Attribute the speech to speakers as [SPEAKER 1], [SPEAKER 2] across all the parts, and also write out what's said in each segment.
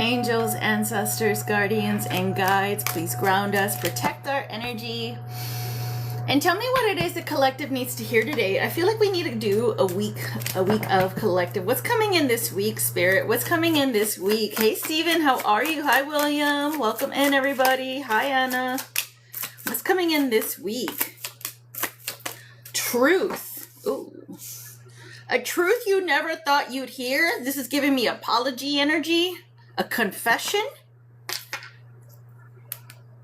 [SPEAKER 1] Angels, ancestors, guardians, and guides, please ground us, protect our energy, and tell me what it is the collective needs to hear today. I feel like we need to do a week of collective. What's coming in this week, Spirit? What's coming in this week? Hey, Stephen, how are you? Hi, William. Welcome in, everybody. Hi, Anna. What's coming in this week? Truth. Ooh. A truth you never thought you'd hear. This is giving me apology energy. A confession.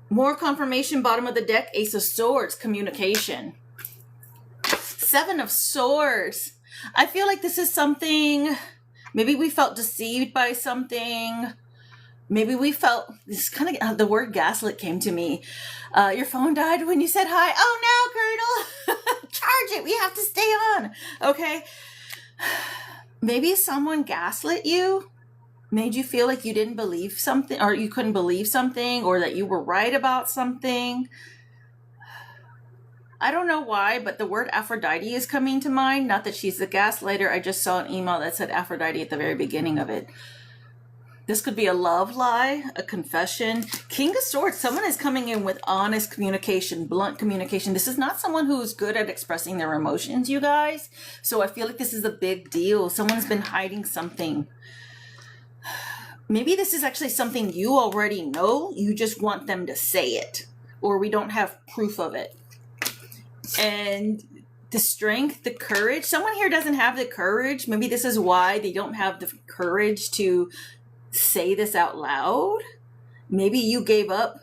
[SPEAKER 1] More confirmation, bottom of the deck, Ace of Swords, communication. Seven of Swords. I feel like this is something, maybe we felt deceived by something. Maybe we felt, this kind of, the word gaslit came to me. Your phone died when you said hi. Oh no, Colonel. Charge it. We have to stay on. Okay. Maybe someone gaslit you. Made you feel like you didn't believe something, or you couldn't believe something, or that you were right about something. I don't know why, but the word Aphrodite is coming to mind. Not that she's the gaslighter. I just saw an email that said Aphrodite at the very beginning of it. This could be a love lie, a confession. King of Swords, someone is coming in with honest communication, blunt communication. This is not someone who's good at expressing their emotions, you guys. So I feel like this is a big deal. Someone's been hiding something. Maybe this is actually something you already know. You just want them to say it, or we don't have proof of it. And the strength, the courage, someone here doesn't have the courage. Maybe this is why they don't have the courage to say this out loud. Maybe you gave up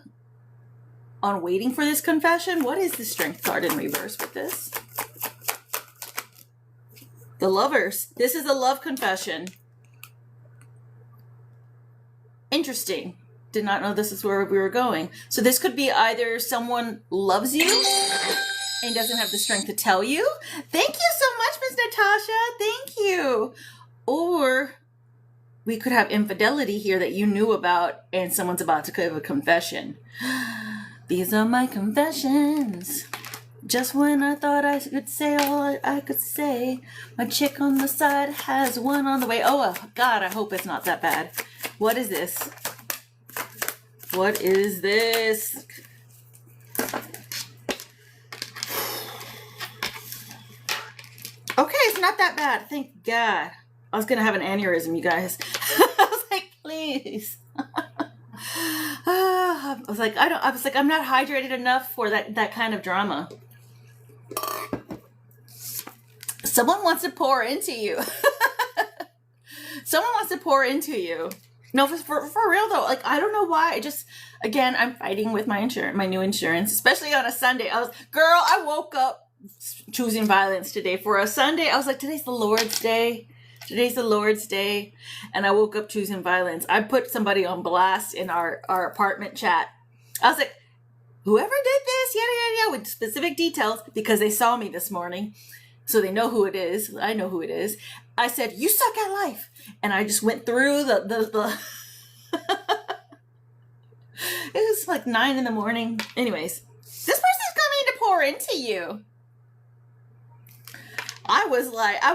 [SPEAKER 1] on waiting for this confession. What is the Strength card in reverse with this? The Lovers. This is a love confession. Interesting. Did not know this is where we were going. So this could be either someone loves you and doesn't have the strength to tell you. Thank you so much, Miss Natasha. Thank you. Or we could have infidelity here that you knew about and someone's about to give a confession. These are my confessions. Just when I thought I could say all I could say, my chick on the side has one on the way. Oh, God, I hope it's not that bad. What is this? What is this? Okay, it's not that bad. Thank God. I was going to have an aneurysm, you guys. I was like, please. I was like, I'm not hydrated enough for that kind of drama. Someone wants to pour into you. Someone wants to pour into you. No, for real though. Like, I don't know why. Again, I'm fighting with my new insurance, especially on a Sunday. I woke up choosing violence today for a Sunday. I was like, today's the Lord's Day. Today's the Lord's Day. And I woke up choosing violence. I put somebody on blast in our apartment chat. I was like, whoever did this, yada, yada, yada, with specific details, because they saw me this morning. So they know who it is. I know who it is. I said, you suck at life. And I just went through the it was like 9 a.m. Anyways, this person's coming to pour into you. I was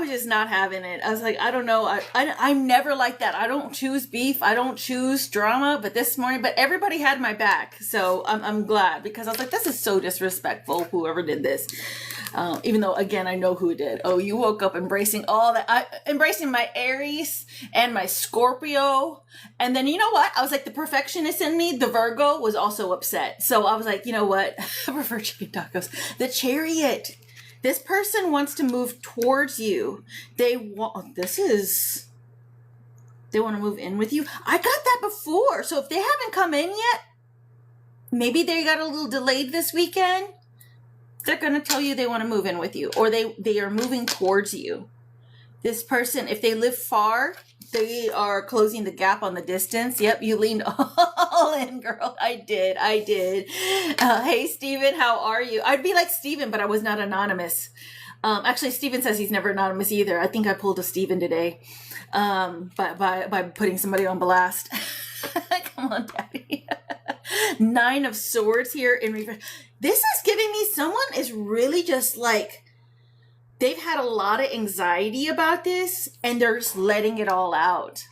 [SPEAKER 1] just not having it. I was like, I don't know. I'm never like that. I don't choose beef. I don't choose drama. But this morning, everybody had my back. So I'm glad, because I was like, this is so disrespectful, whoever did this. Even though, again, I know who did. Oh, you woke up embracing all that. Embracing my Aries and my Scorpio. And then, you know what? I was like, the perfectionist in me, the Virgo, was also upset. So I was like, you know what? I prefer chicken tacos. The Chariot. This person wants to move towards you. They want to move in with you. I got that before. So if they haven't come in yet, maybe they got a little delayed this weekend. They're going to tell you they want to move in with you, or they are moving towards you. This person, if they live far, they are closing the gap on the distance. Yep, you leaned all in, girl. I did. Hey, Steven, how are you? I'd be like Steven, but I was not anonymous. Actually, Steven says he's never anonymous either. I think I pulled a Steven today by putting somebody on blast. Come on, Daddy. 9 of Swords here in reverse. This is giving me someone is really just like, they've had a lot of anxiety about this and they're just letting it all out.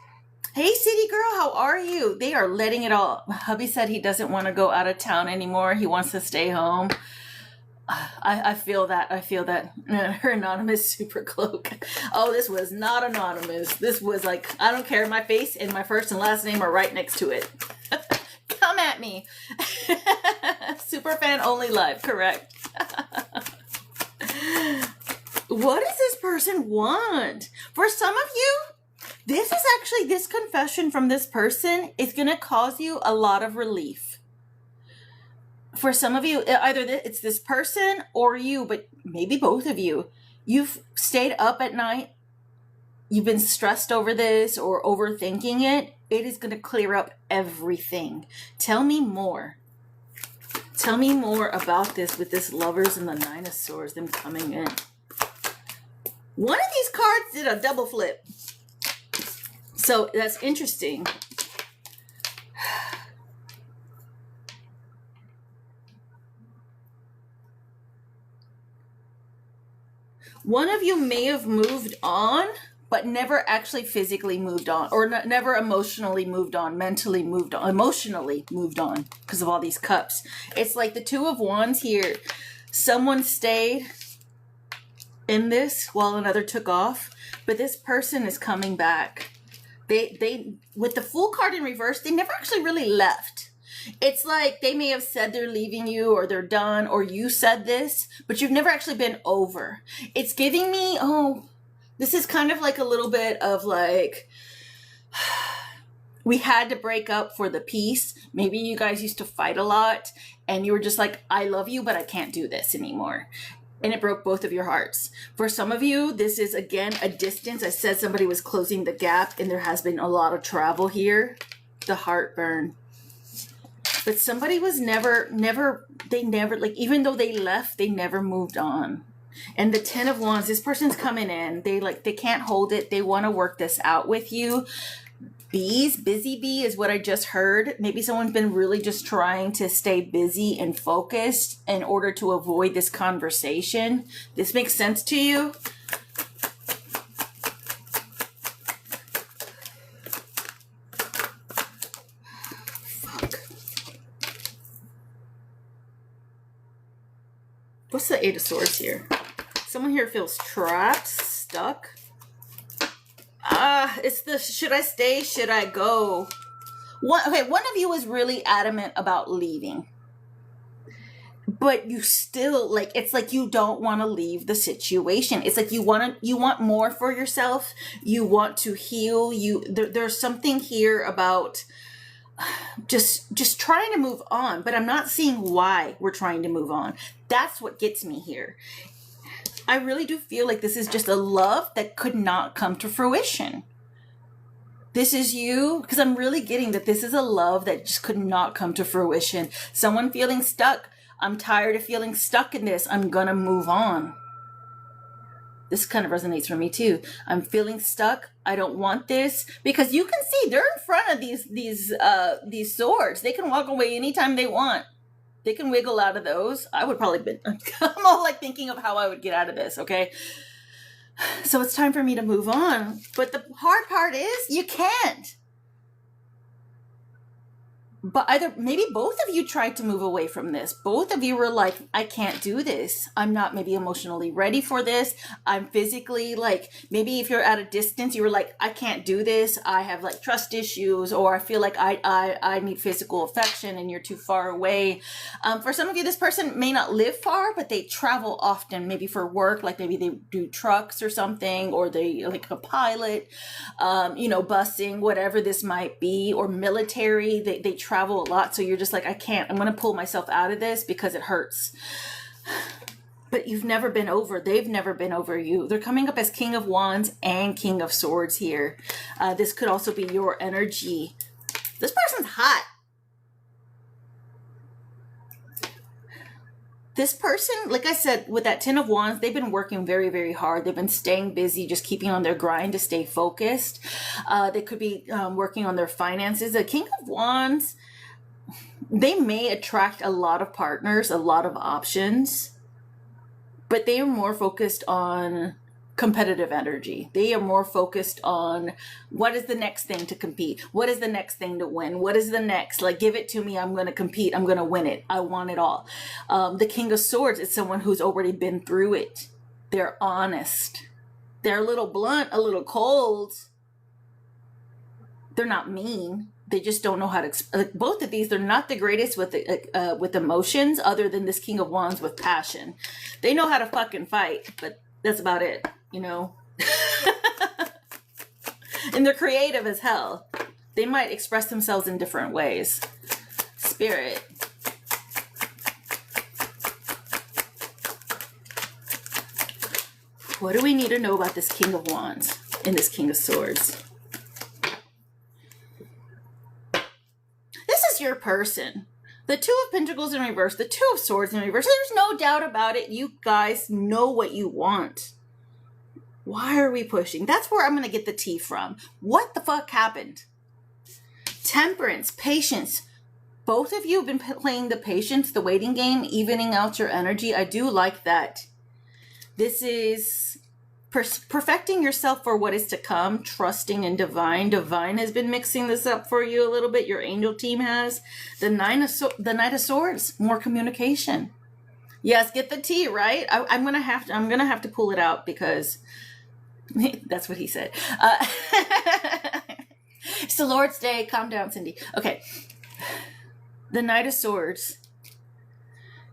[SPEAKER 1] Hey, city girl, how are you? They are letting it all. Hubby said he doesn't want to go out of town anymore. He wants to stay home. I feel that. I feel that. Her anonymous super cloak. Oh, this was not anonymous. This was like, I don't care. My face and my first and last name are right next to it. Come at me. Super fan only live. Correct. What does this person want? For some of you, this confession from this person is going to cause you a lot of relief. For some of you, either it's this person or you, but maybe both of you. You've stayed up at night. You've been stressed over this or overthinking it. It is going to clear up everything. Tell me more. Tell me more about this with this Lovers and the Nine of Swords, them coming in. One of these cards did a double flip. So that's interesting. One of you may have moved on, but never actually physically moved on, or never emotionally moved on, mentally moved on, emotionally moved on because of all these cups. It's like the Two of Wands here. Someone stayed in this while another took off, but this person is coming back. They with the Fool card in reverse, they never actually really left. It's like they may have said they're leaving you or they're done or you said this, but you've never actually been over. It's giving me, this is kind of like a little bit of like, we had to break up for the peace. Maybe you guys used to fight a lot and you were just like, I love you, but I can't do this anymore. And it broke both of your hearts. For some of you, this is, again, a distance. I said somebody was closing the gap and there has been a lot of travel here. The heartburn. But somebody was never, like, even though they left, they never moved on. And the Ten of Wands, this person's coming in. They can't hold it. They want to work this out with you. Busy bee is what I just heard. Maybe someone's been really just trying to stay busy and focused in order to avoid this conversation. This makes sense to you? What's the Eight of Swords here? Someone here feels trapped, stuck. It's the should I stay, should I go? One of you is really adamant about leaving. But you still, like, it's like you don't want to leave the situation. It's like you want more for yourself. You want to heal. There's something here about just trying to move on, but I'm not seeing why we're trying to move on. That's what gets me here. I really do feel like this is just a love that could not come to fruition. This is you, because I'm really getting that this is a love that just could not come to fruition. Someone feeling stuck. I'm tired of feeling stuck in this. I'm gonna move on. This kind of resonates for me too. I'm feeling stuck. I don't want this, because you can see they're in front of these swords. They can walk away anytime they want. They can wiggle out of those. I would probably be, I'm all like thinking of how I would get out of this, okay? So it's time for me to move on. But the hard part is you can't. But maybe both of you tried to move away from this. Both of you were like, I can't do this. I'm not maybe emotionally ready for this. I'm physically, like, maybe if you're at a distance, you were like, I can't do this. I have like trust issues, or I feel like I need physical affection and you're too far away. For some of you, this person may not live far, but they travel often, maybe for work, like maybe they do trucks or something, or they like a pilot, busing, whatever this might be, or military, they travel a lot, so you're just like, I can't, I'm going to pull myself out of this because it hurts. But you've never been over, they've never been over you. They're coming up as King of Wands and King of Swords here. This could also be your energy. This person's hot. This person, like I said, with that Ten of Wands, they've been working very, very hard. They've been staying busy, just keeping on their grind to stay focused. They could be working on their finances. The King of Wands, they may attract a lot of partners, a lot of options, but they are more focused on competitive energy. They are more focused on what is the next thing to compete? What is the next thing to win? What is the next? Like, give it to me. I'm going to compete. I'm going to win it. I want it all. The King of Swords is someone who's already been through it. They're honest. They're a little blunt, a little cold. They're not mean. They just don't know how to. Like, both of these, they're not the greatest with emotions, other than this King of Wands with passion. They know how to fucking fight, but that's about it, you know. And they're creative as hell. They might express themselves in different ways. Spirit. What do we need to know about this King of Wands and this King of Swords? This is your person. The Two of Pentacles in reverse, the Two of Swords in reverse. There's no doubt about it. You guys know what you want. Why are we pushing? That's where I'm going to get the tea from. What the fuck happened? Temperance, patience. Both of you have been playing the patience, the waiting game, evening out your energy. I do like that. This is perfecting yourself for what is to come, trusting in divine. Divine has been mixing this up for you a little bit. Your angel team has. The Knight of Swords, more communication. Yes, get the tea, right? I'm gonna have to pull it out because that's what he said. It's the Lord's Day. Calm down, Cindy. Okay. The Knight of Swords.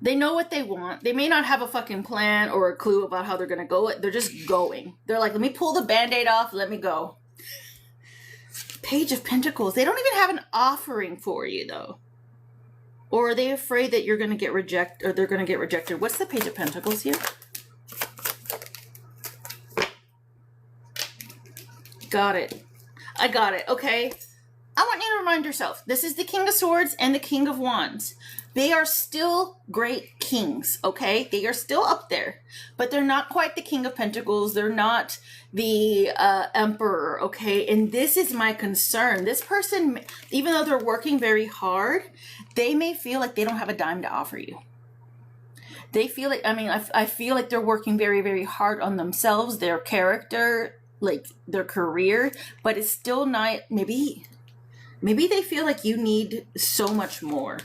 [SPEAKER 1] They know what they want. They may not have a fucking plan or a clue about how they're going to go. They're just going. They're like, let me pull the Band-Aid off. Let me go. Page of Pentacles. They don't even have an offering for you, though. Or are they afraid that you're going to get rejected, or they're going to get rejected? What's the Page of Pentacles here? Got it. I got it. Okay. I want you to remind yourself, this is the King of Swords and the King of Wands. They are still great kings, okay? They are still up there, but they're not quite the King of Pentacles. They're not the Emperor, okay? And this is my concern. This person, even though they're working very hard, they may feel like they don't have a dime to offer you. They feel like, I feel like they're working very, very hard on themselves, their character, like their career, but it's still not, maybe they feel like you need so much more.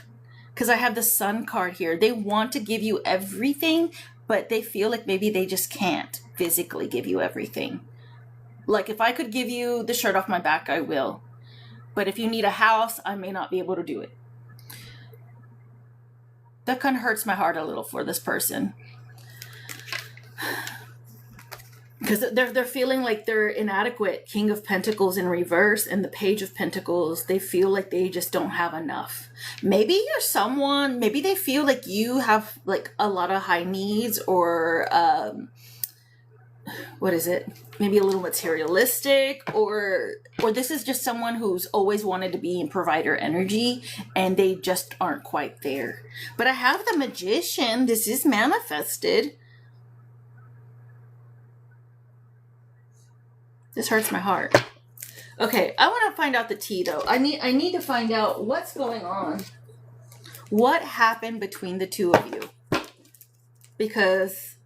[SPEAKER 1] Because I have the Sun card here. They want to give you everything, but they feel like maybe they just can't physically give you everything. Like, if I could give you the shirt off my back, I will. But if you need a house, I may not be able to do it. That kind of hurts my heart a little for this person. Because they're feeling like they're inadequate. King of Pentacles in reverse and the Page of Pentacles, they feel like they just don't have enough. Maybe you're someone, maybe they feel like you have like a lot of high needs, or what is it? Maybe a little materialistic, or this is just someone who's always wanted to be in provider energy and they just aren't quite there. But I have the Magician. This is manifested. This hurts my heart. Okay, I want to find out the tea, though. I need to find out what's going on. What happened between the two of you? Because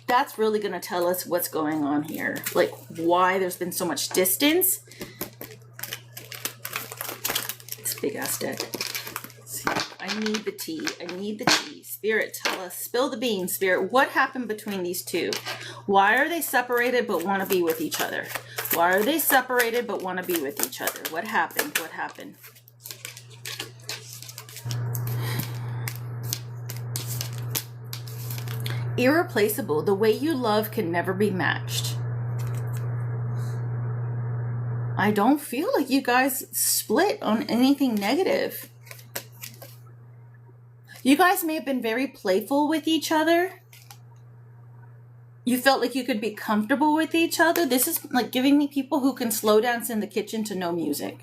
[SPEAKER 1] that's really going to tell us what's going on here. Like, why there's been so much distance. It's a big-ass deck. Let's see. I need the tea. I need the tea. Spirit, tell us. Spill the beans, Spirit. What happened between these two? Why are they separated but want to be with each other? Why are they separated but want to be with each other? What happened? What happened? Irreplaceable. The way you love can never be matched. I don't feel like you guys split on anything negative. You guys may have been very playful with each other. You felt like you could be comfortable with each other. This is like giving me people who can slow dance in the kitchen to no music.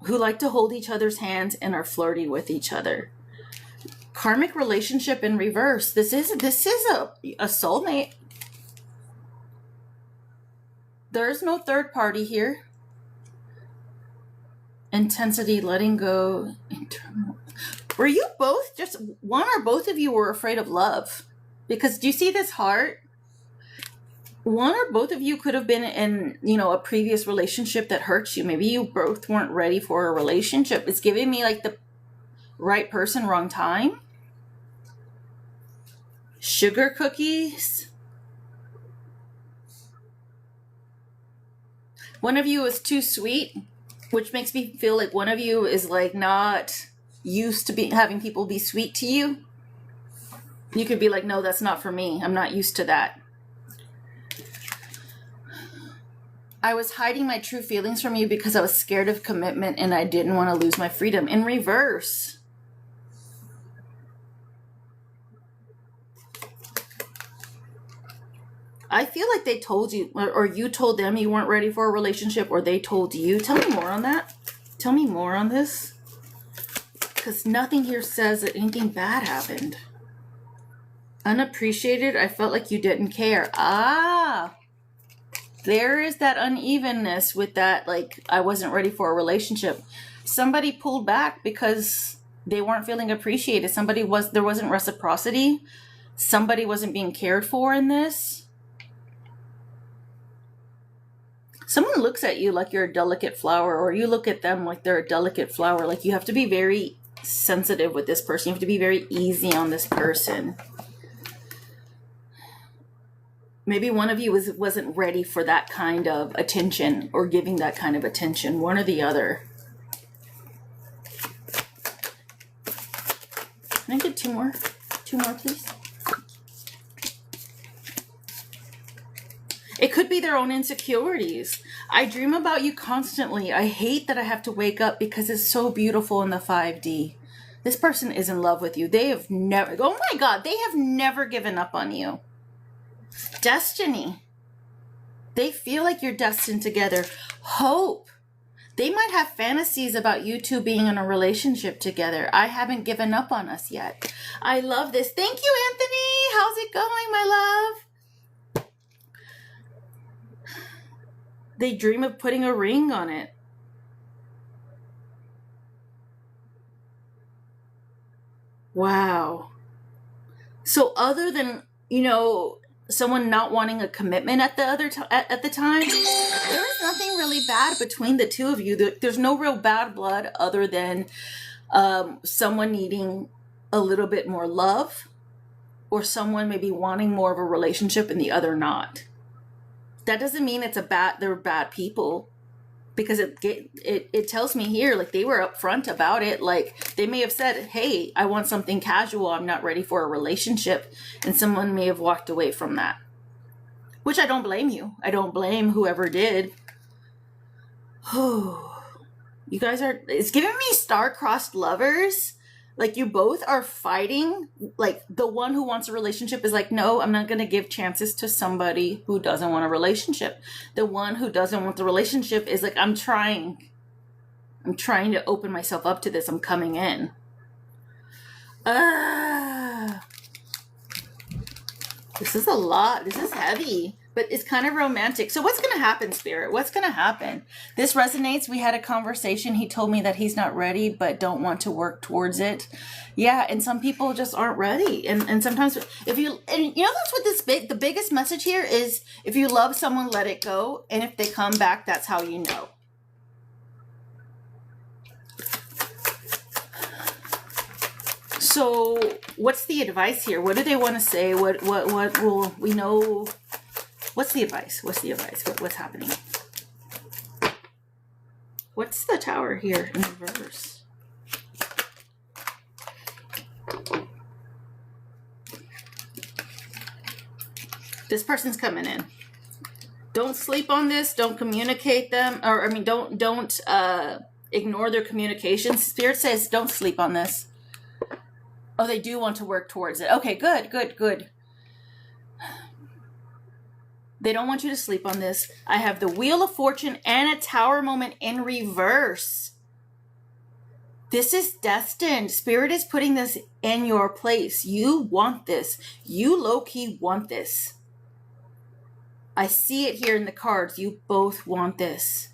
[SPEAKER 1] Who like to hold each other's hands and are flirty with each other. Karmic relationship in reverse. This is a soulmate. There's no third party here. Intensity, letting go. Were you both just, one or both of you were afraid of love? Because do you see this heart? One or both of you could have been in, a previous relationship that hurts you. Maybe you both weren't ready for a relationship. It's giving me like the right person, wrong time. Sugar cookies. One of you is too sweet, which makes me feel like one of you is like not used to having people be sweet to you. You could be like, no, that's not for me. I'm not used to that. I was hiding my true feelings from you because I was scared of commitment and I didn't want to lose my freedom. In reverse. I feel like they told you, or you told them you weren't ready for a relationship, or they told you. Tell me more on that. Tell me more on this. Because nothing here says that anything bad happened. Unappreciated, I felt like you didn't care. There is that unevenness with that, like, I wasn't ready for a relationship. Somebody pulled back because they weren't feeling appreciated. There wasn't reciprocity. Somebody wasn't being cared for in this. Someone looks at you like you're a delicate flower, or you look at them like they're a delicate flower. Like, you have to be very sensitive with this person. You have to be very easy on this person. Maybe one of you wasn't ready for that kind of attention or giving that kind of attention. One or the other. Can I get two more? Two more, please. It could be their own insecurities. I dream about you constantly. I hate that I have to wake up because it's so beautiful in the 5D. This person is in love with you. They have never, oh my God, they have never given up on you. Destiny. They feel like you're destined together. Hope. They might have fantasies about you two being in a relationship together. I haven't given up on us yet. I love this. Thank you, Anthony. How's it going, my love? They dream of putting a ring on it. Wow. So other than, someone not wanting a commitment at the time, there is nothing really bad between the two of you. There's no real bad blood other than someone needing a little bit more love, or someone maybe wanting more of a relationship and the other not. That doesn't mean they're bad people, because it tells me here, like, they were upfront about it. Like, they may have said, hey, I want something casual. I'm not ready for a relationship. And someone may have walked away from that, which I don't blame you. I don't blame whoever did. You guys it's giving me star-crossed lovers. Like, you both are fighting. Like, the one who wants a relationship is like, no, I'm not going to give chances to somebody who doesn't want a relationship. The one who doesn't want the relationship is like, I'm trying to open myself up to this. I'm coming in. This is a lot. This is heavy, but it's kind of romantic. So what's going to happen, Spirit? What's going to happen? This resonates. We had a conversation. He told me that he's not ready, but don't want to work towards it. Yeah, and some people just aren't ready. And sometimes that's what the biggest message here is: if you love someone, let it go. And if they come back, that's how you know. So what's the advice here? What do they want to say? What will we know? What's the advice? What's happening? What's the Tower here in reverse? This person's coming in. Don't sleep on this. Don't communicate them. Don't ignore their communications. Spirit says don't sleep on this. Oh, they do want to work towards it. Okay, good. They don't want you to sleep on this. I have the Wheel of Fortune and a Tower moment in reverse. This is destined. Spirit is putting this in your place. You want this. You low-key want this. I see it here in the cards. You both want this.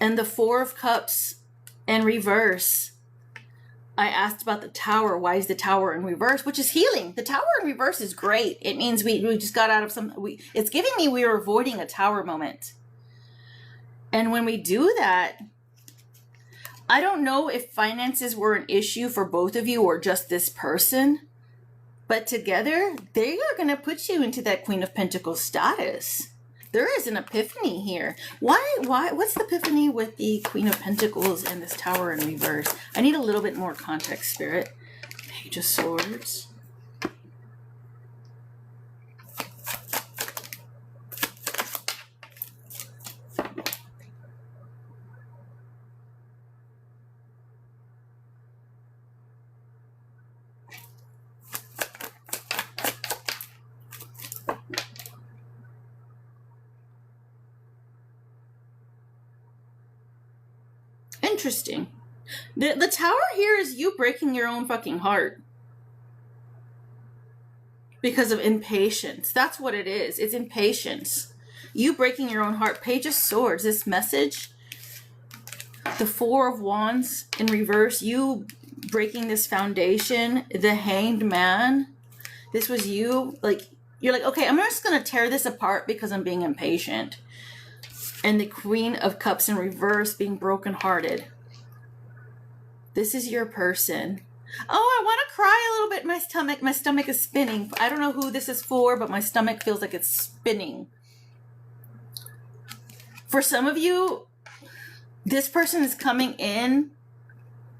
[SPEAKER 1] And the Four of Cups in reverse. I asked about the Tower. Why is the Tower in reverse? Which is healing. The Tower in reverse is great. It means we just got out of it's giving me we were avoiding a Tower moment. And when we do that, I don't know if finances were an issue for both of you or just this person, but together they are going to put you into that Queen of Pentacles status. There is an epiphany here. Why? What's the epiphany with the Queen of Pentacles and this Tower in reverse? I need a little bit more context, Spirit. Page of Swords. Interesting. The Tower here is you breaking your own fucking heart because of impatience. That's what it is. It's impatience. You breaking your own heart. Page of Swords. This message, the Four of Wands in reverse, you breaking this foundation, the Hanged Man. This was you. Like, you're like, okay, I'm just going to tear this apart because I'm being impatient. And the Queen of Cups in reverse, being brokenhearted. This is your person. Oh, I want to cry a little bit. My stomach is spinning. I don't know who this is for, but my stomach feels like it's spinning. For some of you, this person is coming in,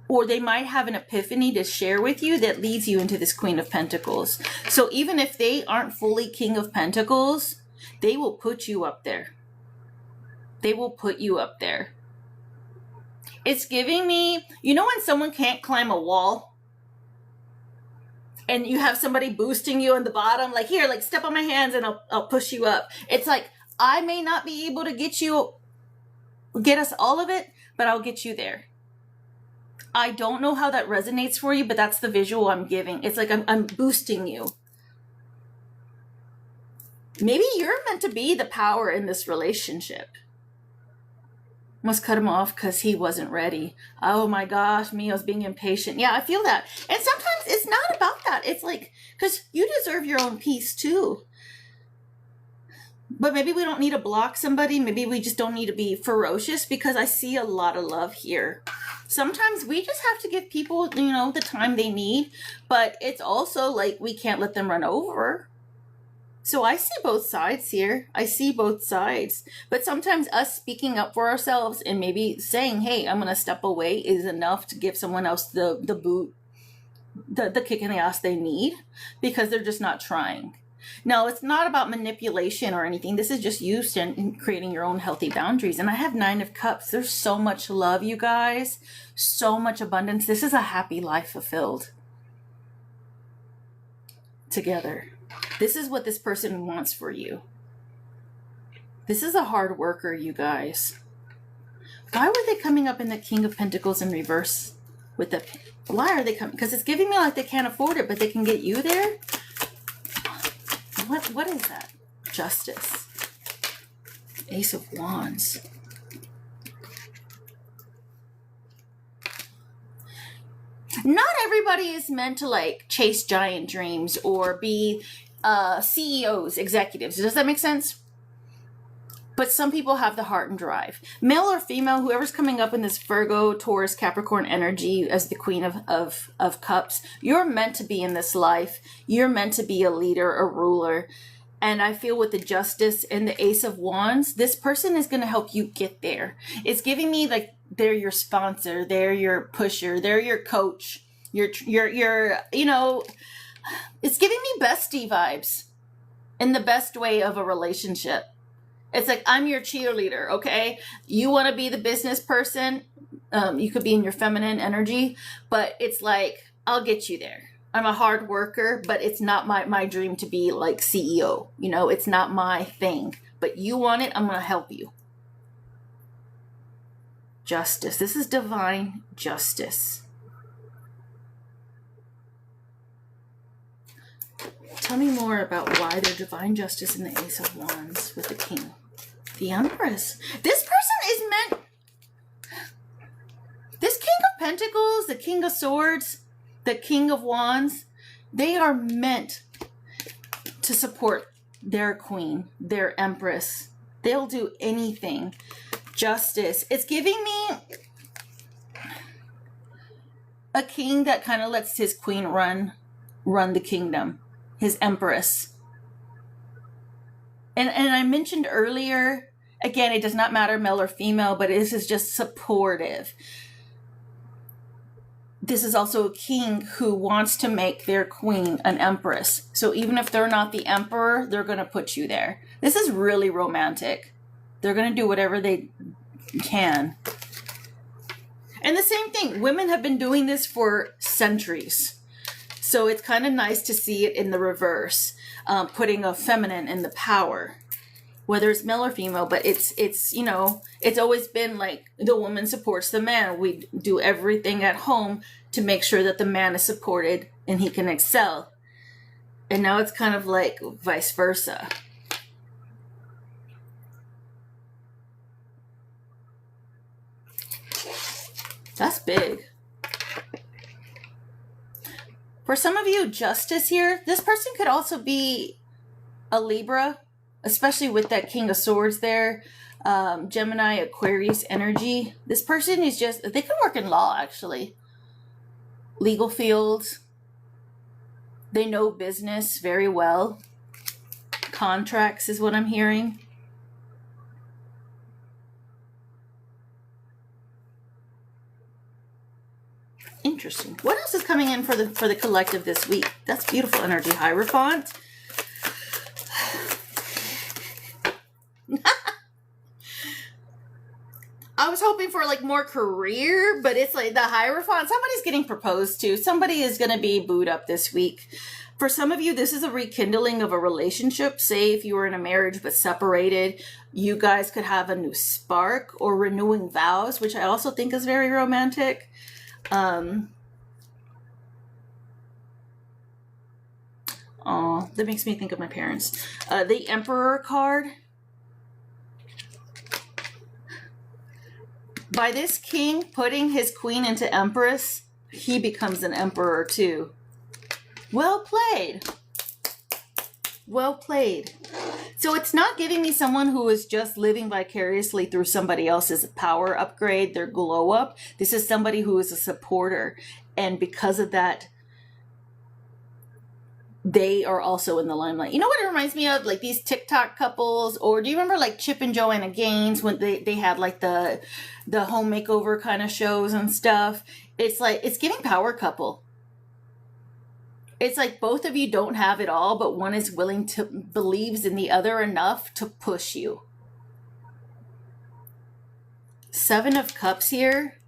[SPEAKER 1] or they might have an epiphany to share with you that leads you into this Queen of Pentacles. So even if they aren't fully King of Pentacles, they will put you up there. They will put you up there. It's giving me, you know when someone can't climb a wall? And you have somebody boosting you on the bottom, like, here, like, step on my hands and I'll push you up. It's like, I may not be able to get us all of it, but I'll get you there. I don't know how that resonates for you, but that's the visual I'm giving. It's like I'm boosting you. Maybe you're meant to be the power in this relationship. Must cut him off because he wasn't ready. Oh my gosh, Mio's being impatient. Yeah, I feel that. And sometimes it's not about that. It's like, because you deserve your own peace too. But maybe we don't need to block somebody. Maybe we just don't need to be ferocious, because I see a lot of love here. Sometimes we just have to give people, you know, the time they need. But it's also like we can't let them run over. So I see both sides here. I see both sides. But sometimes us speaking up for ourselves and maybe saying, hey, I'm going to step away is enough to give someone else the boot, the kick in the ass they need, because they're just not trying. No, it's not about manipulation or anything. This is just you creating your own healthy boundaries. And I have 9 of Cups. There's so much love, you guys. So much abundance. This is a happy life fulfilled together. This is what this person wants for you. This is a hard worker, you guys. Why were they coming up in the King of Pentacles in reverse? Why are they coming? Because it's giving me like they can't afford it, but they can get you there. What is that? Justice. Ace of Wands. Not everybody is meant to like chase giant dreams or be CEOs, executives. Does that make sense? But some people have the heart and drive. Male or female, whoever's coming up in this Virgo, Taurus, Capricorn energy as the Queen of Cups, you're meant to be in this life. You're meant to be a leader, a ruler. And I feel with the Justice and the Ace of Wands, this person is going to help you get there. It's giving me like they're your sponsor, they're your pusher, they're your coach. You're you know, it's giving me bestie vibes in the best way of a relationship. It's like, I'm your cheerleader, okay? You want to be the business person. You could be in your feminine energy, but it's like, I'll get you there. I'm a hard worker, but it's not my dream to be like CEO. You know, it's not my thing, but you want it, I'm going to help you. Justice. This is divine justice. Tell me more about why there's divine justice in the Ace of Wands with the King. The Empress. This person is meant... This King of of Pentacles, the King of Swords, the King of Wands, they are meant to support their queen, their empress. They'll do anything. Justice. It's giving me a king that kind of lets his queen run the kingdom, his empress. And I mentioned earlier, again, it does not matter male or female, but this is just supportive. This is also a king who wants to make their queen an empress. So even if they're not the emperor, they're going to put you there. This is really romantic. They're going to do whatever they can. And the same thing, women have been doing this for centuries. So it's kind of nice to see it in the reverse, putting a feminine in the power, whether it's male or female. But it's you know, it's always been like the woman supports the man. We do everything at home to make sure that the man is supported and he can excel. And now it's kind of like vice versa. That's big. For some of you, justice here. This person could also be a Libra, especially with that King of Swords there. Gemini, Aquarius energy. This person is just, they can work in law, actually. Legal fields. They know business very well. Contracts is what I'm hearing. Interesting. What else is coming in for the collective this week? That's beautiful energy. Hierophant. I was hoping for like more career, but it's like the Hierophant. Somebody's getting proposed to. Somebody is going to be booed up this week. For some of you, this is a rekindling of a relationship. Say if you were in a marriage but separated, you guys could have a new spark or renewing vows, which I also think is very romantic. Oh, that makes me think of my parents. The Emperor card. By this king putting his queen into Empress, he becomes an emperor too. Well played. Well played. So it's not giving me someone who is just living vicariously through somebody else's power upgrade, their glow up. This is somebody who is a supporter. And because of that, they are also in the limelight. You know what it reminds me of? Like these TikTok couples, or do you remember like Chip and Joanna Gaines when they had like the home makeover kind of shows and stuff? It's like, it's giving power couple. It's like both of you don't have it all, but one is willing to, believes in the other enough to push you. Seven of Cups here.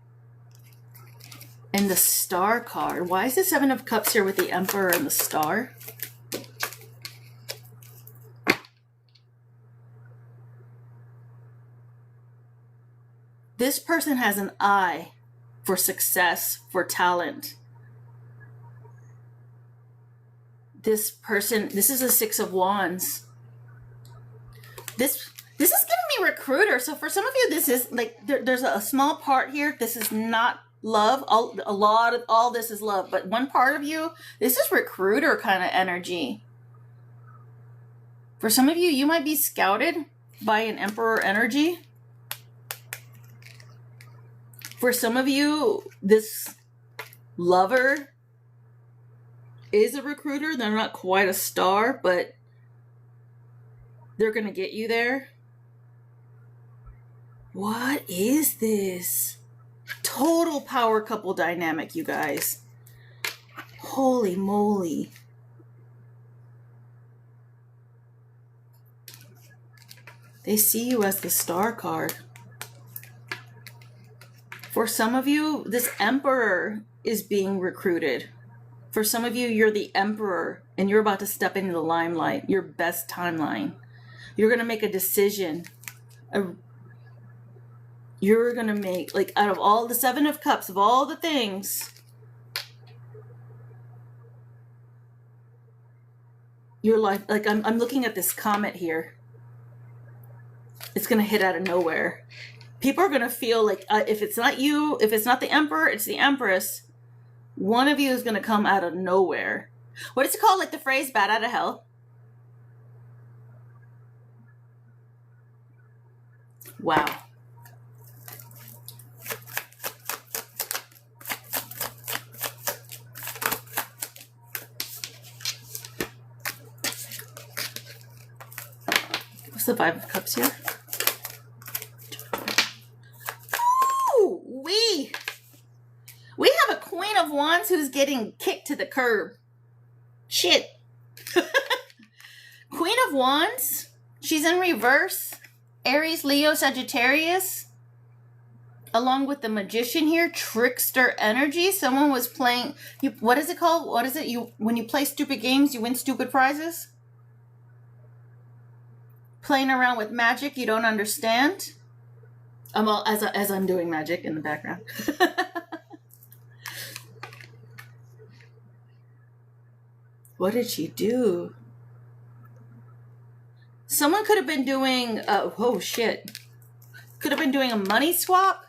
[SPEAKER 1] And the Star card. Why is the Seven of Cups here with the Emperor and the Star? This person has an eye for success, for talent. This person, this is a Six of Wands. This is giving me recruiter. So for some of you, this is like, there's a small part here. This is not love. All this is love. But one part of you, this is recruiter kind of energy. For some of you, you might be scouted by an Emperor energy. For some of you, this lover is a recruiter. They're not quite a star, but they're going to get you there. What is this? Total power couple dynamic, you guys. Holy moly. They see you as the Star card. For some of you, this Emperor is being recruited. For some of you, you're the Emperor and you're about to step into the limelight, your best timeline. You're going to make a decision. You're going to make, like, out of all the Seven of Cups, of all the things, your life, like, I'm looking at this comet here. It's going to hit out of nowhere. People are going to feel like if it's not you, if it's not the Emperor, it's the Empress. One of you is going to come out of nowhere. What is it called? Like the phrase, bat out of hell? Wow. What's the Five of Cups here? Ooh, we have a Queen of Wands who's getting kicked to the curb. Shit. Queen of Wands, she's in reverse. Aries, Leo, Sagittarius. Along with the Magician here, trickster energy. Someone was playing, what is it called? What is it? When you play stupid games, you win stupid prizes? Playing around with magic you don't understand. Well, as I'm doing magic in the background. What did she do? Someone could have been doing, oh shit. Could have been doing a money swap.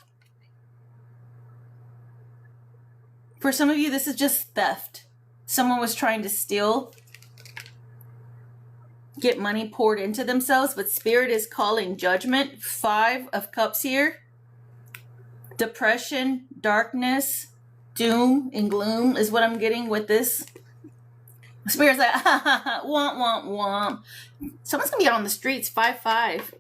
[SPEAKER 1] For some of you, this is just theft. Someone was trying to steal, get money poured into themselves, but Spirit is calling judgment. 5 of Cups here. Depression, darkness, doom, and gloom is what I'm getting with this. Spirit's like, womp, womp, womp. Someone's going to be out on the streets, 5-5.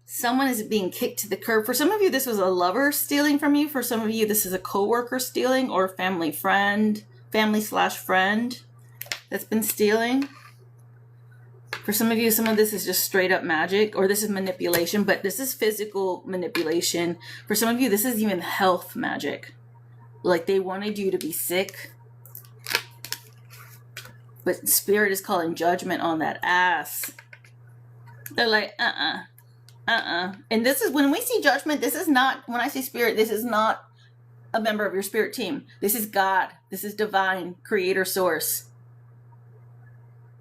[SPEAKER 1] Someone is being kicked to the curb. For some of you, this was a lover stealing from you. For some of you, this is a coworker stealing or a family friend, family/friend that's been stealing. For some of you, some of this is just straight up magic, or this is manipulation, but this is physical manipulation. For some of you, this is even health magic. Like they wanted you to be sick. But Spirit is calling judgment on that ass. They're like, And this is, when we see judgment, this is not, when I say Spirit, this is not a member of your spirit team. This is God. This is divine, creator, source.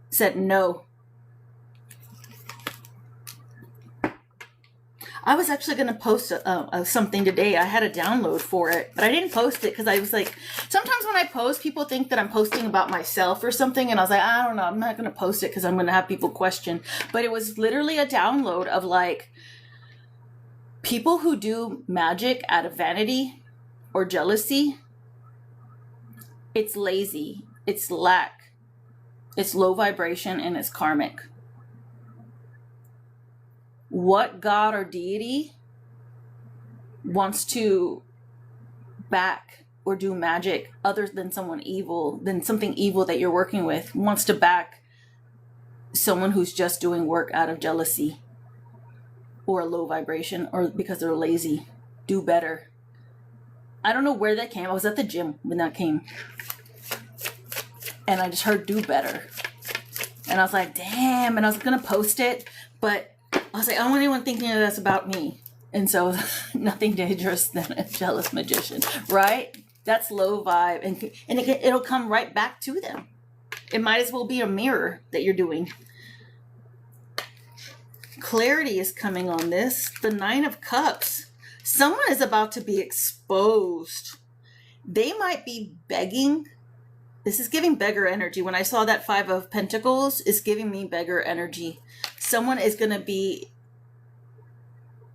[SPEAKER 1] Said no. I was actually going to post something today. I had a download for it, but I didn't post it because I was like, sometimes when I post, people think that I'm posting about myself or something. And I was like, I don't know. I'm not going to post it because I'm going to have people question. But it was literally a download of like people who do magic out of vanity or jealousy. It's lazy. It's lack. It's low vibration and it's karmic. What God or deity wants to back or do magic other than someone evil, than something evil that you're working with, wants to back someone who's just doing work out of jealousy or low vibration or because they're lazy. Do better. I don't know where that came. I was at the gym when that came. And I just heard do better. And I was like, damn. And I was going to post it, but I was like, I don't want anyone thinking that's about me. And so nothing dangerous than a jealous magician, right? That's low vibe. And it'll come right back to them. It might as well be a mirror that you're doing. Clarity is coming on this. The 9 of Cups. Someone is about to be exposed. They might be begging. This is giving beggar energy. When I saw that 5 of Pentacles, it's giving me beggar energy. Someone is going to be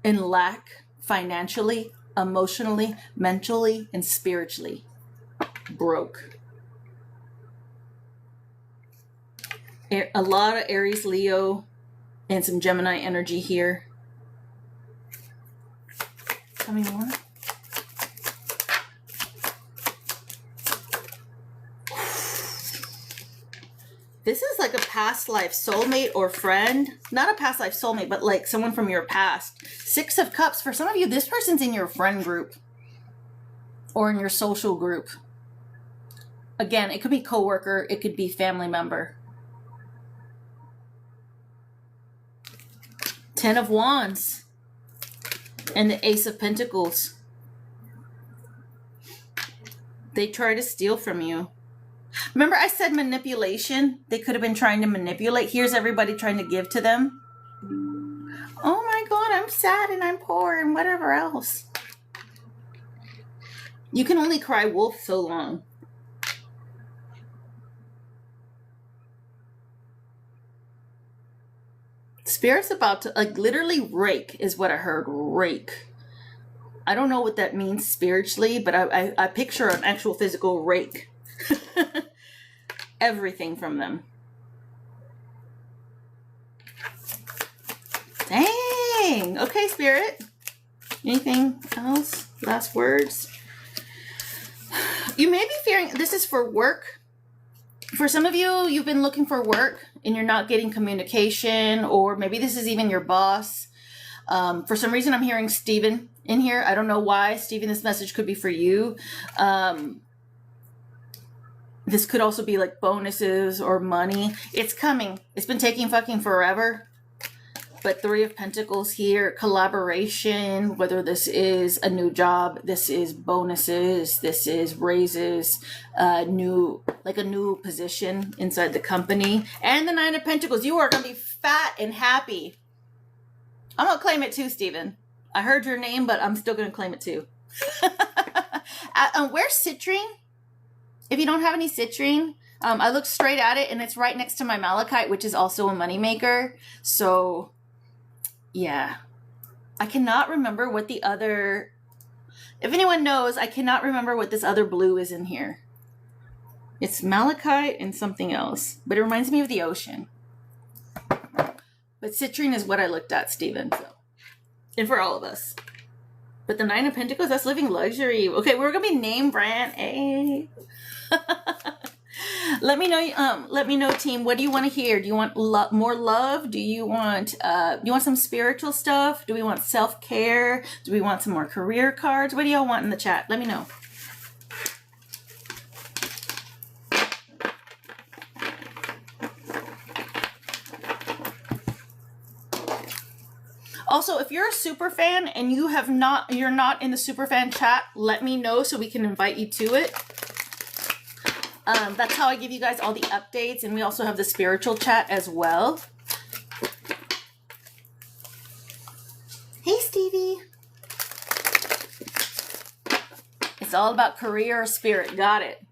[SPEAKER 1] in lack financially, emotionally, mentally, and spiritually. Broke. A lot of Aries, Leo, and some Gemini energy here. Tell me more. This is like a past life soulmate or friend. Not a past life soulmate, but like someone from your past. 6 of Cups. For some of you, this person's in your friend group or in your social group. Again, it could be coworker. It could be family member. 10 of Wands. And the Ace of Pentacles. They try to steal from you. Remember I said manipulation? They could have been trying to manipulate. Here's everybody trying to give to them. Oh my God, I'm I'm sad and I'm poor and whatever else. You can only cry wolf so long. Spirit's about to, like, literally rake is what I heard. Rake. I don't know what that means spiritually, but I picture an actual physical rake. Everything from them. Dang. Okay, Spirit. Anything else? Last words? You may be fearing, this is for work. For some of you, you've been looking for work and you're not getting communication, or maybe this is even your boss. For some reason, I'm hearing Stephen in here. I don't know why. Stephen, this message could be for you. This could also be like bonuses or money. It's coming. It's been taking fucking forever. But Three of Pentacles here, collaboration, whether this is a new job, this is bonuses, this is raises, a new position inside the company. And the Nine of Pentacles, you are going to be fat and happy. I'm going to claim it too, Stephen. I heard your name, but I'm still going to claim it too. Where's citrine? If you don't have any citrine, I looked straight at it and it's right next to my malachite, which is also a moneymaker. So... yeah, I cannot remember what the other, if anyone knows, I cannot remember what this other blue is in here. It's malachite and something else, but it reminds me of the ocean. But citrine is what I looked at, Stephen. So. And for all of us. But the Nine of Pentacles, that's living luxury. Okay, we're going to be name brand. Hey. Let me know, team. What do you want to hear? Do you want more love? Do you want some spiritual stuff? Do we want self-care? Do we want some more career cards? What do y'all want in the chat? Let me know. Also, if you're a super fan and you're not in the super fan chat, let me know so we can invite you to it. That's how I give you guys all the updates, and we also have the spiritual chat as well. Hey, Stevie. It's all about career or spirit. Got it.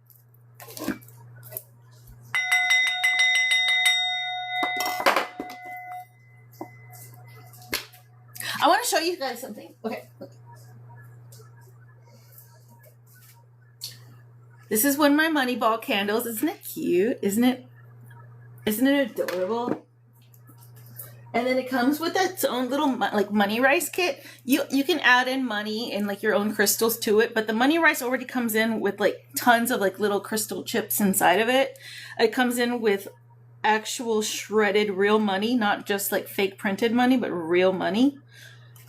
[SPEAKER 1] I want to show you guys something. Okay, look. This is one of my money ball candles. Isn't it cute? Isn't it adorable? And then it comes with its own little like money rice kit. You can add in money and like your own crystals to it, but the money rice already comes in with like tons of like little crystal chips inside of it. It comes in with actual shredded real money, not just like fake printed money, but real money.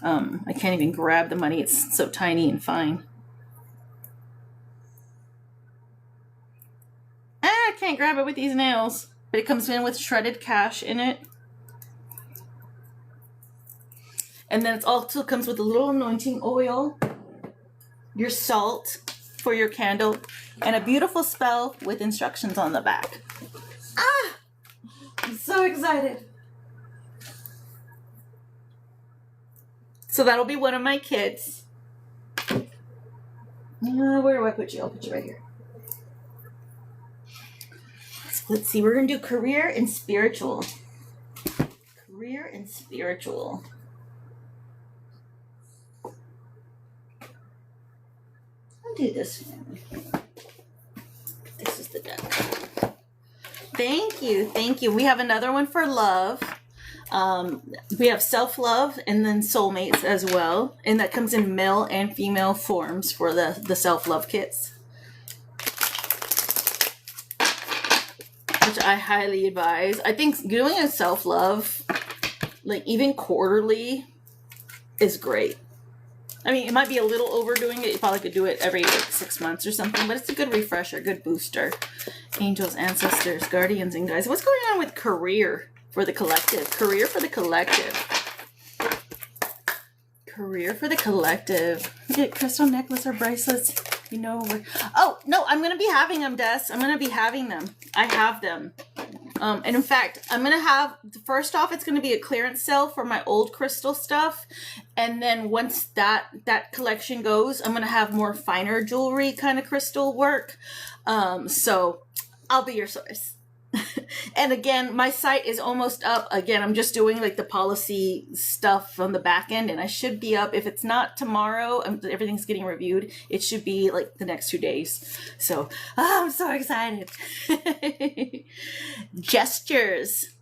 [SPEAKER 1] I can't even grab the money. It's so tiny and fine. I can't grab it with these nails, but it comes in with shredded cash in it. And then it also comes with a little anointing oil, your salt for your candle, and a beautiful spell with instructions on the back. Ah! I'm so excited. So that'll be one of my kids. Where do I put you? I'll put you right here. Let's see, we're going to do career and spiritual. Career and spiritual. I'll do this one. This is the deck. Thank you, thank you. We have another one for love. We have self-love and then soulmates as well. And that comes in male and female forms for the self-love kits. Which I highly advise. I think doing a self-love, like even quarterly, is great. I mean, it might be a little overdoing it. You probably could do it every like 6 months or something, but it's a good refresher, good booster. Angels, ancestors, guardians, and guides. What's going on with career for the collective? Career for the collective. Career for the collective. Get crystal necklace or bracelets. You know where. Oh, no, I'm going to be having them, Des. I'm going to be having them. I have them. And in fact, I'm going to have, first off, it's going to be a clearance sale for my old crystal stuff. And then once that collection goes, I'm going to have more finer jewelry kind of crystal work. So I'll be your source. And again, my site is almost up. Again, I'm just doing like the policy stuff on the back end, and I should be up. If it's not tomorrow, everything's getting reviewed. It should be like the next 2 days. So I'm so excited. Gestures.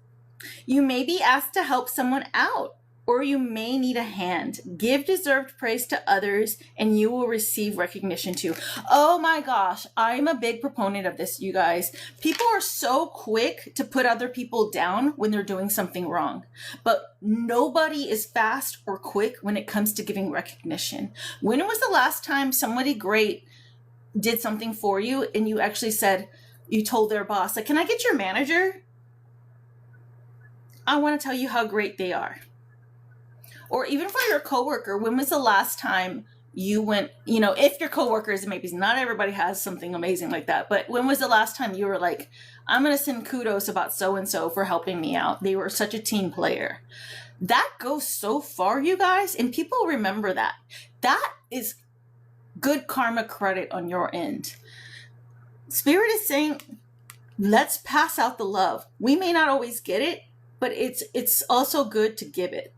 [SPEAKER 1] You may be asked to help someone out, or you may need a hand. Give deserved praise to others, and you will receive recognition too. Oh my gosh, I'm a big proponent of this, you guys. People are so quick to put other people down when they're doing something wrong, but nobody is fast or quick when it comes to giving recognition. When was the last time somebody great did something for you and you actually said, you told their boss, like, can I get your manager? I want to tell you how great they are. Or even for your coworker, when was the last time you went, if your coworkers, maybe not everybody has something amazing like that, but when was the last time you were like, I'm going to send kudos about so-and-so for helping me out. They were such a team player. That goes so far, you guys, and people remember that. That is good karma credit on your end. Spirit is saying, let's pass out the love. We may not always get it, but it's also good to give it.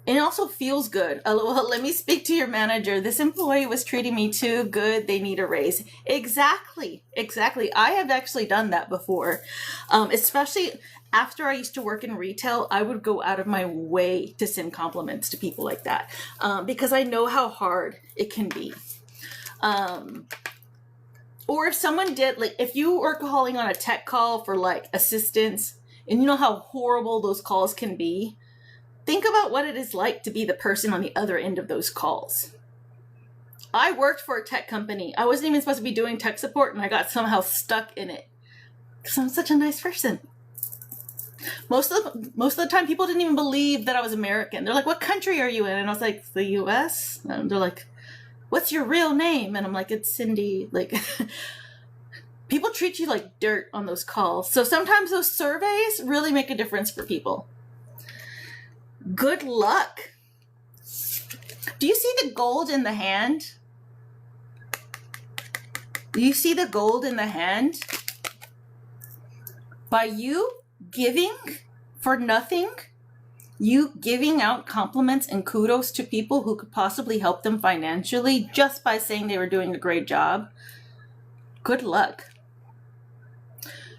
[SPEAKER 1] It also feels good. Well, let me speak to your manager. This employee was treating me too good. They need a raise. Exactly. I have actually done that before. Especially after I used to work in retail, I would go out of my way to send compliments to people like that. Because I know how hard it can be. Or if someone did, like, if you were calling on a tech call for like assistance, and you know how horrible those calls can be, think about what it is like to be the person on the other end of those calls. I worked for a tech company. I wasn't even supposed to be doing tech support, and I got somehow stuck in it because I'm such a nice person. Most of the time, people didn't even believe that I was American. They're like, "What country are you in?" And I was like, "The U.S." And they're like, "What's your real name?" And I'm like, "It's Cindy." Like, people treat you like dirt on those calls. So sometimes those surveys really make a difference for people. Good luck. Do you see the gold in the hand? Do you see the gold in the hand? By you giving for nothing, you giving out compliments and kudos to people who could possibly help them financially just by saying they were doing a great job. Good luck.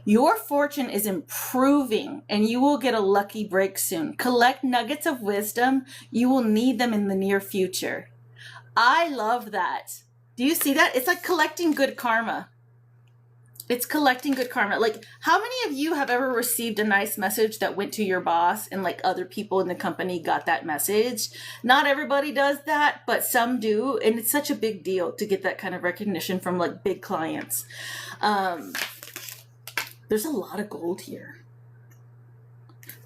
[SPEAKER 1] Your fortune is improving, and you will get a lucky break soon. Collect nuggets of wisdom. You will need them in the near future. I love that. Do you see that? It's like collecting good karma. It's collecting good karma. Like, how many of you have ever received a nice message that went to your boss and like other people in the company got that message? Not everybody does that, but some do. And it's such a big deal to get that kind of recognition from like big clients. There's a lot of gold here.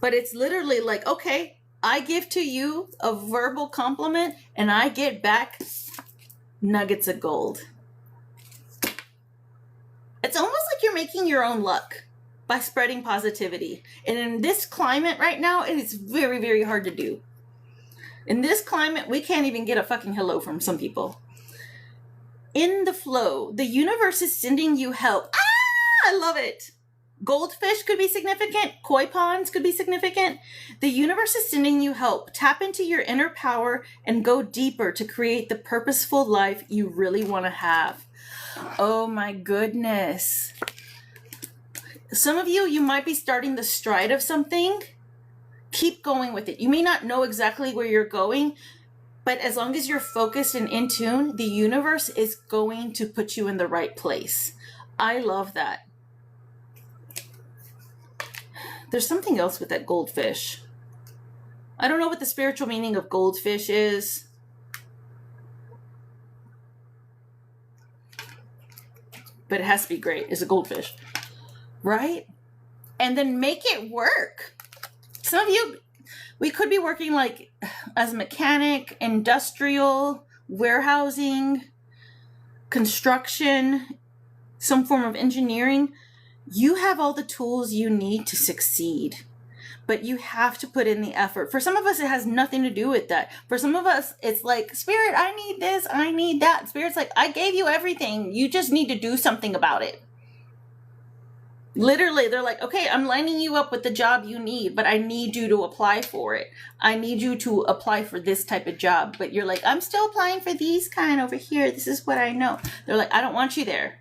[SPEAKER 1] But it's literally like, okay, I give to you a verbal compliment and I get back nuggets of gold. It's almost like you're making your own luck by spreading positivity. And in this climate right now, it is very, very hard to do. In this climate, we can't even get a fucking hello from some people. In the flow, the universe is sending you help. Ah, I love it. Goldfish could be significant. Koi ponds could be significant. The universe is sending you help. Tap into your inner power and go deeper to create the purposeful life you really want to have. Oh my goodness. Some of you might be starting the stride of something. Keep going with it. You may not know exactly where you're going, but as long as you're focused and in tune, the universe is going to put you in the right place. I love that. There's something else with that goldfish. I don't know what the spiritual meaning of goldfish is. But it has to be great. It's a goldfish. Right? And then make it work. Some of you, we could be working like as a mechanic, industrial, warehousing, construction, some form of engineering. You have all the tools you need to succeed, but you have to put in the effort. For some of us, it has nothing to do with that. For some of us, it's like, Spirit, I need this, I need that. Spirit's like, I gave you everything. You just need to do something about it. Literally, they're like, okay, I'm lining you up with the job you need, but I need you to apply for it. I need you to apply for this type of job. But you're like, I'm still applying for these kind over here. This is what I know. They're like, I don't want you there.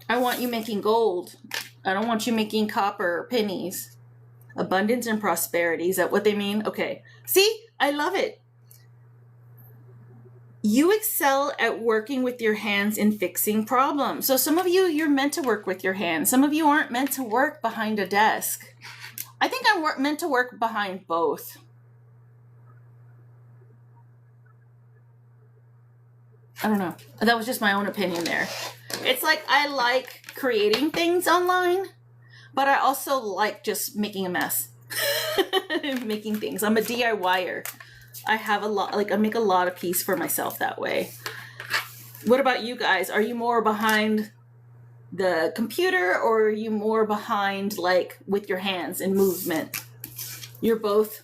[SPEAKER 1] I want you making gold. I don't want you making copper or pennies. Abundance and prosperity. Is that what they mean? Okay. See, I love it. You excel at working with your hands and fixing problems. So some of you, you're meant to work with your hands. Some of you aren't meant to work behind a desk. I think I'm meant to work behind both. I don't know. That was just my own opinion there. It's like I like creating things online, but I also like just making a mess. Making things. I'm a DIYer. I have a lot, like I make a lot of peace for myself that way. What about you guys? Are you more behind the computer or are you more behind like with your hands and movement? You're both.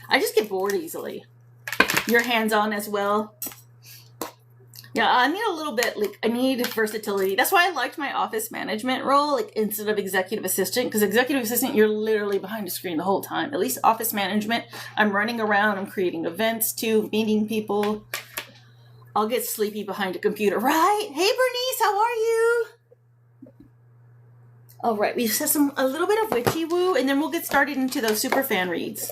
[SPEAKER 1] I just get bored easily. You're hands-on as well. Yeah, I need a little bit, like, I need versatility. That's why I liked my office management role, like, instead of executive assistant, because executive assistant, you're literally behind a screen the whole time. At least office management, I'm running around, I'm creating events too, meeting people. I'll get sleepy behind a computer, right? Hey, Bernice, how are you? All right, we just have a little bit of witchy woo, and then we'll get started into those super fan reads.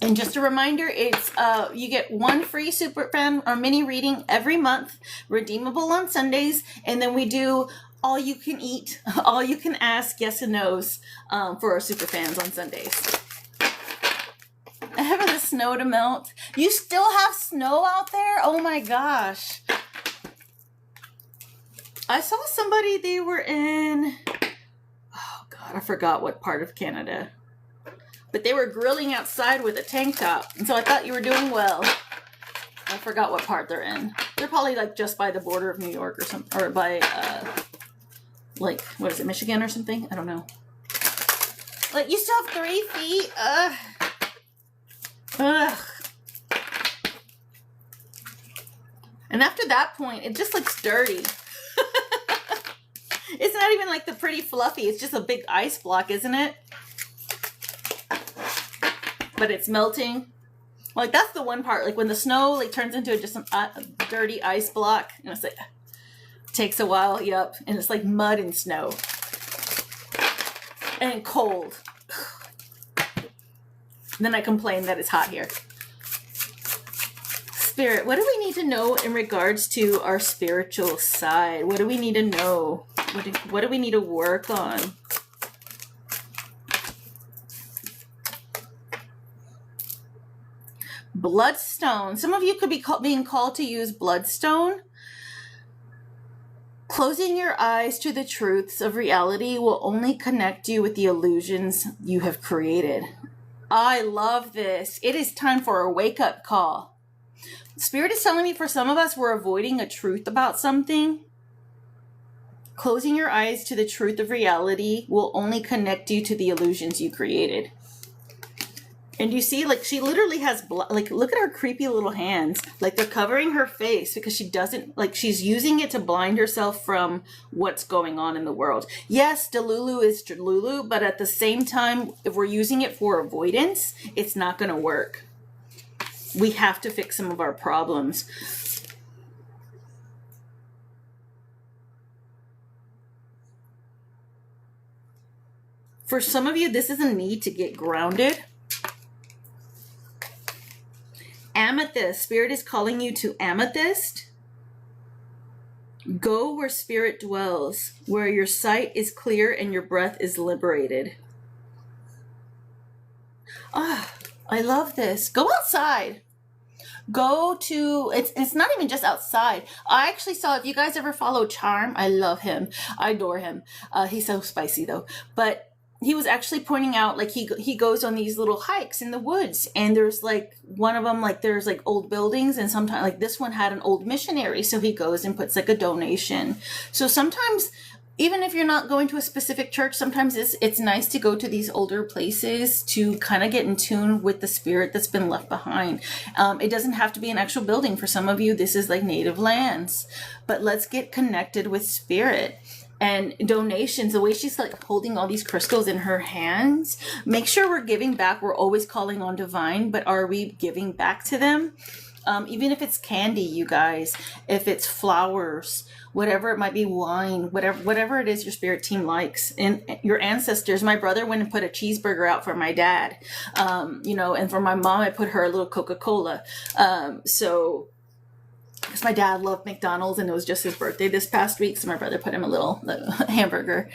[SPEAKER 1] And just a reminder, it's you get one free super fan or mini reading every month, redeemable on Sundays, and then we do all you can eat, all you can ask, yes and no's for our super fans on Sundays. I have the snow to melt. You still have snow out there? Oh my gosh. I saw somebody, they were in, oh God, I forgot what part of Canada. But they were grilling outside with a tank top. And so I thought you were doing well. I forgot what part they're in. They're probably like just by the border of New York or something. Or by, like, what is it, Michigan or something? I don't know. Like, you still have 3 feet? Ugh. And after that point, it just looks dirty. It's not even like the pretty fluffy. It's just a big ice block, isn't it? But it's melting. Like, that's the one part. Like, when the snow, like, turns into just some dirty ice block. And it's like, takes a while, yep. And it's like mud and snow. And cold. Then I complain that it's hot here. Spirit, what do we need to know in regards to our spiritual side? What do we need to know? What do we need to work on? Bloodstone. Some of you could be being called to use bloodstone. Closing your eyes to the truths of reality will only connect you with the illusions you have created. I love this. It is time for a wake-up call. Spirit is telling me for some of us, we're avoiding a truth about something. Closing your eyes to the truth of reality will only connect you to the illusions you created. And you see, like, she literally has, like, look at her creepy little hands. Like, they're covering her face because she doesn't, like, she's using it to blind herself from what's going on in the world. Yes, Delulu is Delulu, but at the same time, if we're using it for avoidance, it's not going to work. We have to fix some of our problems. For some of you, this is a need to get grounded. Amethyst. Spirit is calling you to amethyst. Go where spirit dwells, where your sight is clear and your breath is liberated. Ah, I love this. Go outside. Go to, it's not even just outside. I actually saw, if you guys ever follow Charm, I love him. I adore him. He's so spicy though. But he was actually pointing out, like, he goes on these little hikes in the woods, and there's like one of them, like there's like old buildings, and sometimes like this one had an old missionary, so he goes and puts like a donation. So sometimes, even if you're not going to a specific church, sometimes it's nice to go to these older places to kind of get in tune with the spirit that's been left behind. It doesn't have to be an actual building. For some of you, this is like native lands, but let's get connected with spirit. And donations, the way she's like holding all these crystals in her hands, make sure we're giving back. We're always calling on divine, but are we giving back to them? Even if it's candy, you guys, if it's flowers, whatever it might be, wine, whatever it is your spirit team likes. And your ancestors, my brother went and put a cheeseburger out for my dad, and for my mom, I put her a little Coca-Cola. Because my dad loved McDonald's, and it was just his birthday this past week, so my brother put him a little hamburger.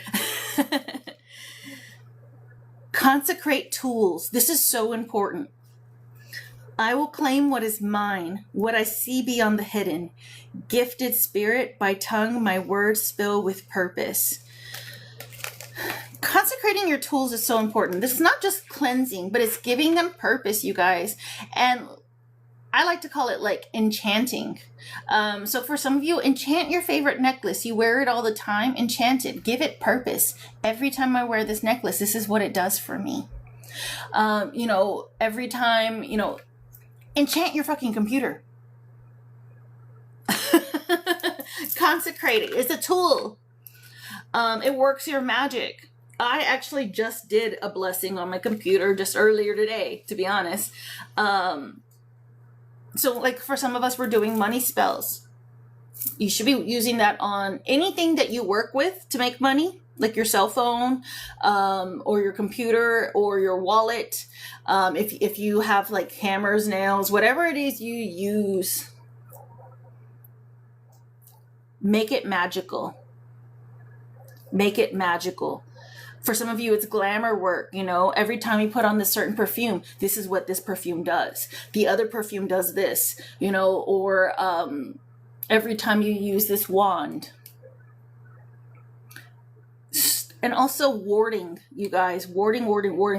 [SPEAKER 1] Consecrate tools. This is so important. I will claim what is mine, what I see beyond the hidden. Gifted spirit, by tongue my words spill with purpose. Consecrating your tools is so important. This is not just cleansing, but it's giving them purpose, you guys. And I like to call it like enchanting. So for some of you, enchant your favorite necklace. You wear it all the time. Enchant it. Give it purpose. Every time I wear this necklace, this is what it does for me. Every time, enchant your fucking computer. Consecrate it. It's a tool. It works your magic. I actually just did a blessing on my computer just earlier today, to be honest. So like for some of us, we're doing money spells. You should be using that on anything that you work with to make money, like your cell phone, or your computer or your wallet. If you have like hammers, nails, whatever it is you use, make it magical. Make it magical. For some of you, it's glamour work. Every time you put on this certain perfume, this is what this perfume does. The other perfume does this, or every time you use this wand. And also warding, you guys, warding.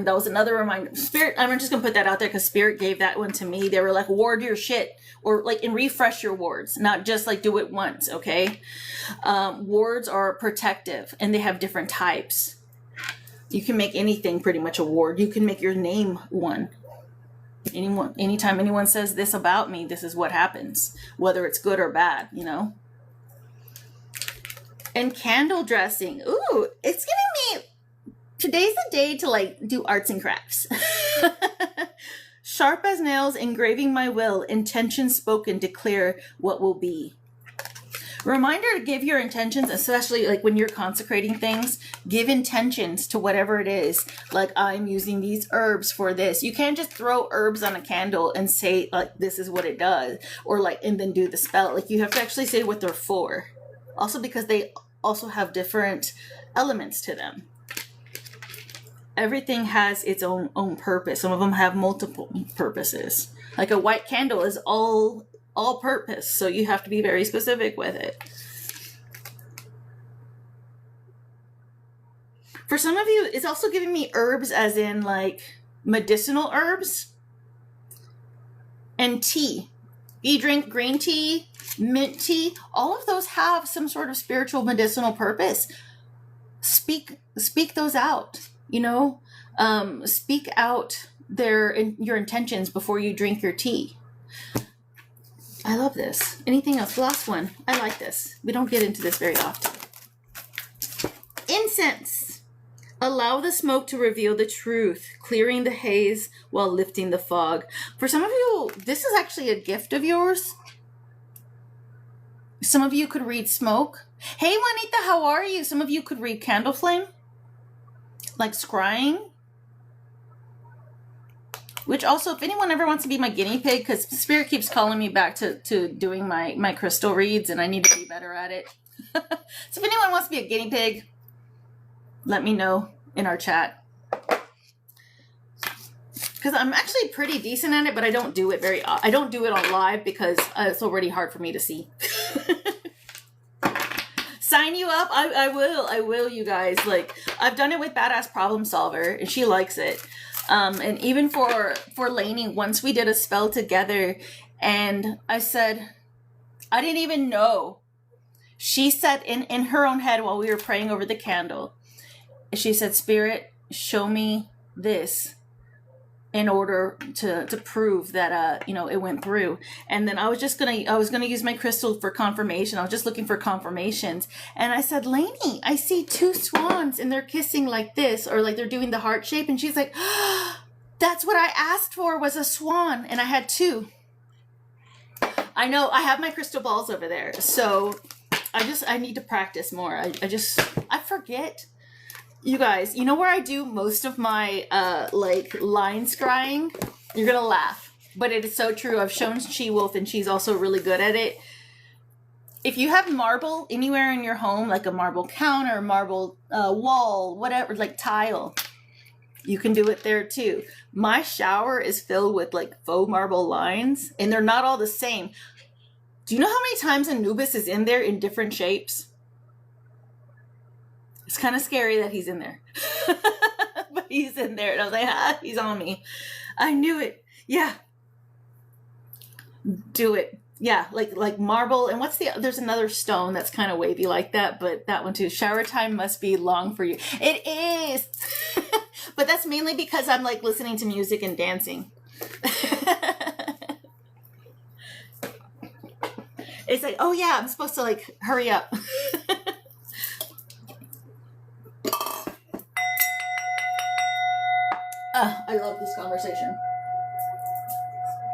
[SPEAKER 1] That was another reminder. Spirit, I'm just going to put that out there because Spirit gave that one to me. They were like, ward your shit, or like, and refresh your wards, not just like do it once. Okay. Wards are protective, and they have different types. You can make anything pretty much a ward. You can make your name one. Anytime anyone says this about me, this is what happens, whether it's good or bad, And candle dressing. Ooh, it's giving me, today's the day to like do arts and crafts. Sharp as nails, engraving my will, intention spoken, declare what will be. Reminder to give your intentions, especially like when you're consecrating things, give intentions to whatever it is. Like, I'm using these herbs for this. You can't just throw herbs on a candle and say like, this is what it does, or like, and then do the spell. Like, you have to actually say what they're for. Also, because they also have different elements to them. Everything has its own purpose. Some of them have multiple purposes. Like a white candle is all purpose, so you have to be very specific with it. For some of you, it's also giving me herbs as in like medicinal herbs and tea. You drink green tea, mint tea, all of those have some sort of spiritual medicinal purpose. Speak those out, speak out your intentions before you drink your tea. I love this. Anything else? Last one. I like this. We don't get into this very often. Incense. Allow the smoke to reveal the truth, clearing the haze while lifting the fog. For some of you, this is actually a gift of yours. Some of you could read smoke. Hey, Juanita, how are you? Some of you could read candle flame, like scrying. Which also, if anyone ever wants to be my guinea pig, because Spirit keeps calling me back to doing my crystal reads, and I need to be better at it. So if anyone wants to be a guinea pig, let me know in our chat. Because I'm actually pretty decent at it, but I don't do it I don't do it on live because it's already hard for me to see. sign you up. I will, you guys. Like, I've done it with Badass Problem Solver, and she likes it. And even for Lainey, once we did a spell together, and I said, I didn't even know. She said in her own head while we were praying over the candle, she said, Spirit, show me this in order to prove that it went through. And then I was gonna use my crystal for confirmation. I was just looking for confirmations, and I said, Lainey, I see 2 swans and they're kissing like this, or like they're doing the heart shape. And she's like, that's what I asked for, was a swan, and I had 2. I know I have my crystal balls over there, so I need to practice more. I forget. You guys, you know where I do most of my line scrying? You're gonna laugh, but it is so true. I've shown She-Wolf, and she's also really good at it. If you have marble anywhere in your home, like a marble counter, marble wall, whatever, like tile, you can do it there too. My shower is filled with like faux marble lines, and they're not all the same. Do you know how many times Anubis is in there in different shapes? It's kind of scary that he's in there. But he's in there. And I was like, he's on me. I knew it. Yeah. Do it. Yeah, like marble. And there's another stone that's kind of wavy like that, but that one too. Shower time must be long for you. It is. But that's mainly because I'm like listening to music and dancing. It's like, oh yeah, I'm supposed to like hurry up. I love this conversation.